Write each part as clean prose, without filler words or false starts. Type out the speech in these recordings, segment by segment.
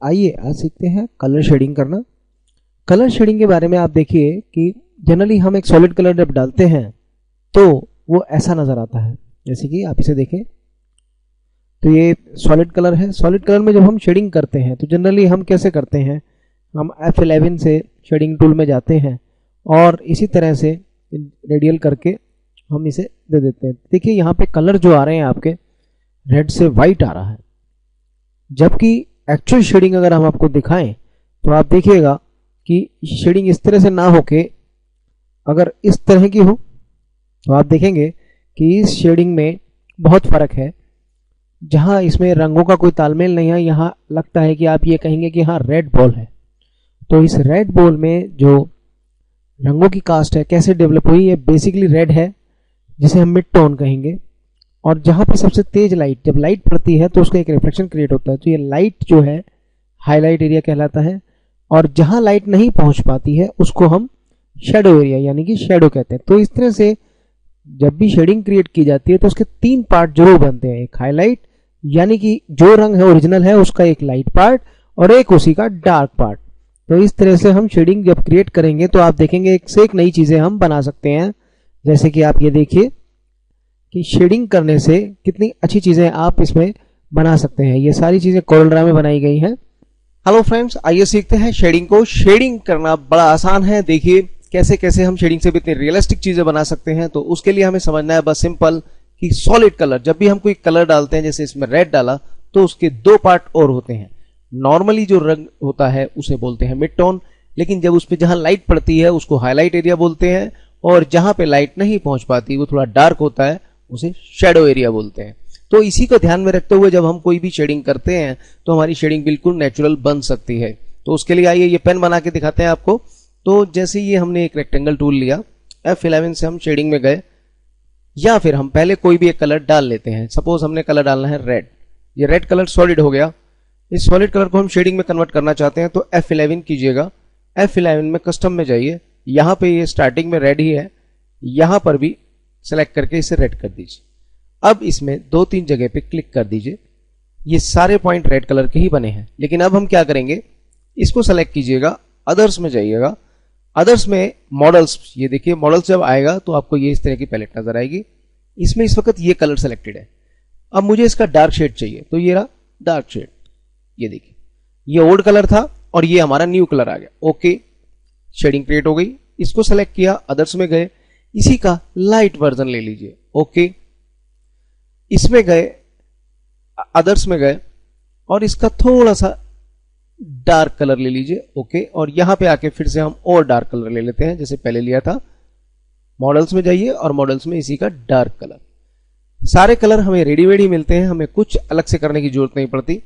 आइए आज सीखते हैं कलर शेडिंग करना। कलर शेडिंग के बारे में आप देखिए कि जनरली हम एक सॉलिड कलर जब डालते हैं तो वो ऐसा नज़र आता है। जैसे कि आप इसे देखें तो ये सॉलिड कलर है। सॉलिड कलर में जब हम शेडिंग करते हैं तो जनरली हम कैसे करते हैं, हम F11 से शेडिंग टूल में जाते हैं और इसी तरह से रेडियल करके हम इसे दे देते हैं। देखिए यहाँ पे कलर जो आ रहे हैं आपके रेड से वाइट आ रहा है, जबकि एक्चुअल शेडिंग अगर हम आपको दिखाएं तो आप देखिएगा कि शेडिंग इस तरह से ना होके अगर इस तरह की हो तो आप देखेंगे कि इस शेडिंग में बहुत फर्क है। जहां इसमें रंगों का कोई तालमेल नहीं है, यहाँ लगता है कि आप ये कहेंगे कि हाँ रेड बॉल है। तो इस रेड बॉल में जो रंगों की कास्ट है कैसे डेवलप हुई, ये बेसिकली रेड है जिसे हम मिड टोन कहेंगे। और जहां पे सबसे तेज लाइट, जब लाइट पड़ती है तो उसका एक रिफ्लेक्शन क्रिएट होता है, तो ये लाइट जो है हाईलाइट एरिया कहलाता है। और जहां लाइट नहीं पहुंच पाती है उसको हम शेडो एरिया यानी कि शेडो कहते हैं। तो इस तरह से जब भी शेडिंग क्रिएट की जाती है तो उसके तीन पार्ट जरूर बनते हैं। एक हाईलाइट यानी कि जो रंग है ओरिजिनल है उसका एक लाइट पार्ट और एक उसी का डार्क पार्ट। तो इस तरह से हम शेडिंग जब क्रिएट करेंगे तो आप देखेंगे एक से एक नई चीजें हम बना सकते हैं। जैसे कि आप ये देखिए कि शेडिंग करने से कितनी अच्छी चीजें आप इसमें बना सकते हैं। ये सारी चीजें कोरलड्रा में बनाई गई हैं। हेलो फ्रेंड्स, आइए सीखते हैं शेडिंग को। शेडिंग करना बड़ा आसान है। देखिए कैसे कैसे हम शेडिंग से भी इतनी रियलिस्टिक चीजें बना सकते हैं। तो उसके लिए हमें समझना है बस सिंपल कि सॉलिड कलर, जब भी हम कोई कलर डालते हैं, जैसे इसमें रेड डाला तो उसके दो पार्ट और होते हैं। नॉर्मली जो रंग होता है उसे बोलते हैं मिड टोन, लेकिन जब उस पर जहां लाइट पड़ती है उसको हाईलाइट एरिया बोलते हैं, और जहां पे लाइट नहीं पहुंच पाती वो थोड़ा डार्क होता है उसे शेडो एरिया बोलते हैं। तो इसी को ध्यान में रखते हुए जब हम कोई भी शेडिंग करते हैं तो हमारी शेडिंग बिल्कुल नेचुरल बन सकती है। तो उसके लिए आइए ये पेन बना के दिखाते हैं आपको। तो जैसे ये हमने एक रेक्टेंगल टूल लिया, F11 से हम शेडिंग में गए, या फिर हम पहले कोई भी एक कलर डाल लेते हैं। सपोज हमने कलर डालना है रेड। ये रेड कलर सॉलिड हो गया। इस सॉलिड कलर को हम शेडिंग में कन्वर्ट करना चाहते हैं तो F11 कीजिएगा। F11 में कस्टम में जाइए, यहां पे ये स्टार्टिंग में रेड ही है, यहां पर भी सेलेक्ट करके इसे रेड कर दीजिए। अब इसमें दो तीन जगह पे क्लिक कर दीजिए। ये सारे पॉइंट रेड कलर के ही बने हैं। लेकिन अब हम क्या करेंगे, इसको सेलेक्ट कीजिएगा, अदर्स में जाइएगा। अदर्स में मॉडल्स, ये देखिए मॉडल्स जब आएगा तो आपको ये इस तरह की पैलेट नजर आएगी। इसमें इस वक्त ये कलर सेलेक्टेड है। अब मुझे इसका डार्क शेड चाहिए तो ये रहा डार्क शेड। ये देखिए ये ओल्ड कलर था और ये हमारा न्यू कलर आ गया। ओके, शेडिंग क्रिएट हो गई। इसको सेलेक्ट किया, अदर्स में गए, इसी का लाइट वर्जन ले लीजिए। ओके, इसमें गए, अदर्स में गए और इसका थोड़ा सा डार्क कलर ले लीजिए। ओके, और यहां पे आके फिर से हम और डार्क कलर ले लेते हैं जैसे पहले लिया था। मॉडल्स में जाइए और मॉडल्स में इसी का डार्क कलर। सारे कलर हमें रेडीमेड ही मिलते हैं, हमें कुछ अलग से करने की जरूरत नहीं पड़ती।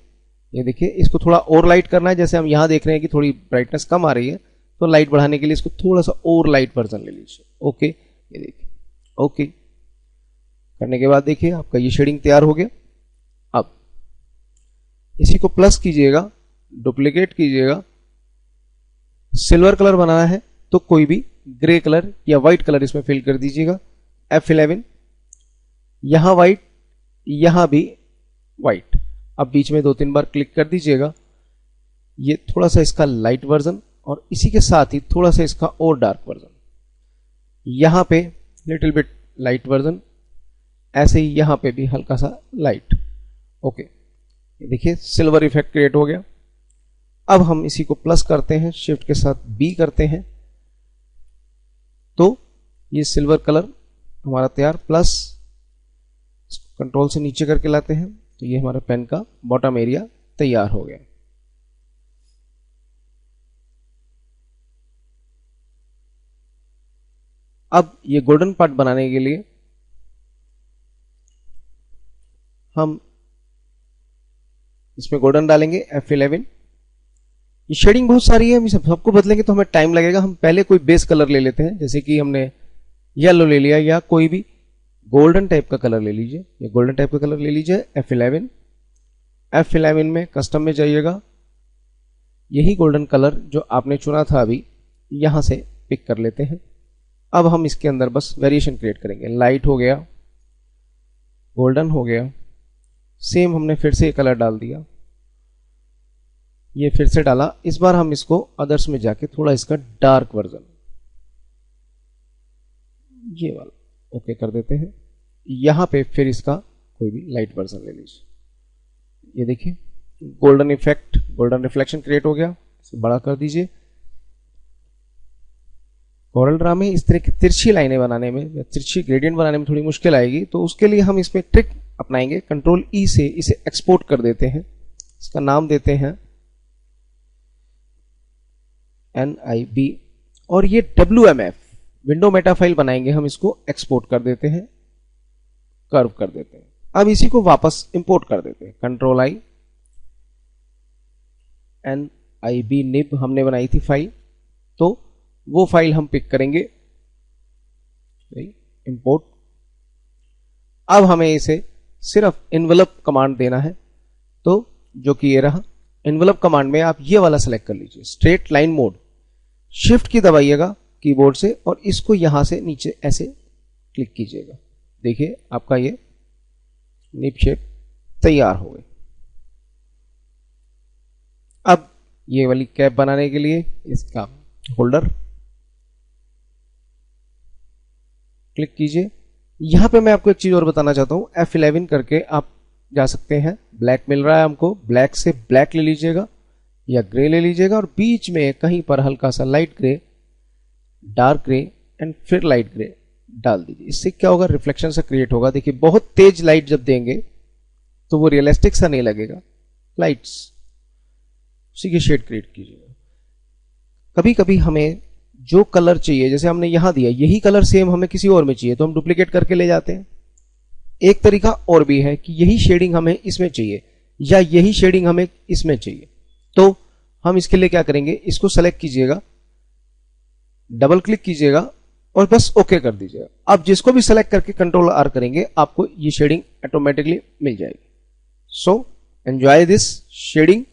ये देखिए इसको थोड़ा और लाइट करना है। जैसे हम यहां देख रहे हैं कि थोड़ी ब्राइटनेस कम आ रही है, तो लाइट बढ़ाने के लिए इसको थोड़ा सा और लाइट वर्जन ले लीजिए। ओके, ये देखिए ओके करने के बाद देखिए आपका ये शेडिंग तैयार हो गया। अब इसी को प्लस कीजिएगा, डुप्लीकेट कीजिएगा। सिल्वर कलर बनाना है तो कोई भी ग्रे कलर या व्हाइट कलर इसमें फिल कर दीजिएगा। F11, यहां व्हाइट, यहां भी व्हाइट। अब बीच में दो तीन बार क्लिक कर दीजिएगा। ये थोड़ा सा इसका लाइट वर्जन और इसी के साथ ही थोड़ा सा इसका और डार्क वर्जन। यहां पे लिटिल बिट लाइट वर्जन, ऐसे ही यहां पे भी हल्का सा लाइट। ओके, देखिए सिल्वर इफेक्ट क्रिएट हो गया। अब हम इसी को प्लस करते हैं, शिफ्ट के साथ B करते हैं तो ये सिल्वर कलर हमारा तैयार। प्लस कंट्रोल से नीचे करके लाते हैं तो ये हमारा पेन का बॉटम एरिया तैयार हो गया। अब ये गोल्डन पार्ट बनाने के लिए हम इसमें गोल्डन डालेंगे F11। ये शेडिंग बहुत सारी है, हम इसे सबको बदलेंगे तो हमें टाइम लगेगा। हम पहले कोई बेस कलर ले लेते हैं, जैसे कि हमने येलो ले लिया या कोई भी गोल्डन टाइप का कलर ले लीजिए। ये गोल्डन टाइप का कलर ले लीजिए F11। F11 में कस्टम में जाइएगा, यही गोल्डन कलर जो आपने चुना था अभी यहां से पिक कर लेते हैं। अब हम इसके अंदर बस वेरिएशन क्रिएट करेंगे। लाइट हो गया, गोल्डन हो गया, सेम हमने फिर से कलर डाल दिया। ये फिर से डाला। इस बार हम इसको अदर्स में जाके थोड़ा इसका डार्क वर्जन, ये वाला ओके कर देते हैं। यहां पे फिर इसका कोई भी लाइट वर्जन ले लीजिए। ये देखिए golden effect, golden reflection create हो गया। इसे बड़ा कर दीजिए। कोरल ड्रा में इस तरह की तिरछी लाइनें बनाने में या तिरछी ग्रेडियंट बनाने में थोड़ी मुश्किल आएगी, तो उसके लिए हम इसमें ट्रिक अपनाएंगे। कंट्रोल ई से इसे एक्सपोर्ट कर देते हैं। इसका नाम देते हैं NIB और ये WMF विंडो मेटा फाइल बनाएंगे। हम इसको एक्सपोर्ट कर देते हैं, कर्व कर देते हैं। अब इसी को वापस इंपोर्ट कर देते हैं। कंट्रोल आई, NIB निब हमने बनाई थी फाइल, तो वो फाइल हम पिक करेंगे, इंपोर्ट। अब हमें इसे सिर्फ इन्वेलप कमांड देना है, तो जो कि ये रहा। इन्वेलप कमांड में आप ये वाला सेलेक्ट कर लीजिए, स्ट्रेट लाइन मोड। शिफ्ट की दबाइएगा कीबोर्ड से और इसको यहां से नीचे ऐसे क्लिक कीजिएगा। देखिए आपका ये निब शेप तैयार हो गई। अब ये वाली कैप बनाने के लिए इसका होल्डर क्लिक कीजिए। यहां पे मैं आपको एक चीज और बताना चाहता हूं, F11 करके आप जा सकते हैं। ब्लैक मिल रहा है हमको, ब्लैक से ब्लैक ले लीजिएगा या ग्रे ले लीजिएगा और बीच में कहीं पर हल्का सा light grey, dark grey and फिर लाइट ग्रे डाल दीजिए। इससे क्या होगा, रिफ्लेक्शन सा क्रिएट होगा। देखिए बहुत तेज लाइट जब देंगे तो वो रियलिस्टिक सा नहीं लगेगा, लाइट्स उसी की शेड क्रिएट कीजिएगा। कभी कभी हमें जो कलर चाहिए, जैसे हमने यहां दिया, यही कलर सेम हमें किसी और में चाहिए तो हम डुप्लीकेट करके ले जाते हैं। एक तरीका और भी है कि यही शेडिंग हमें इसमें चाहिए या यही शेडिंग हमें इसमें चाहिए, तो हम इसके लिए क्या करेंगे, इसको सेलेक्ट कीजिएगा, डबल क्लिक कीजिएगा और बस ओके कर दीजिएगा। अब जिसको भी सेलेक्ट करके कंट्रोल आर करेंगे आपको ये शेडिंग ऑटोमेटिकली मिल जाएगी। सो एंजॉय दिस शेडिंग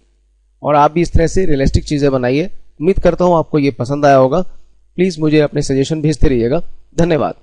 और आप भी इस तरह से रियलिस्टिक चीजें बनाइए। उम्मीद करता हूं आपको ये पसंद आया होगा। प्लीज मुझे अपने सजेशन भेजते रहिएगा। धन्यवाद।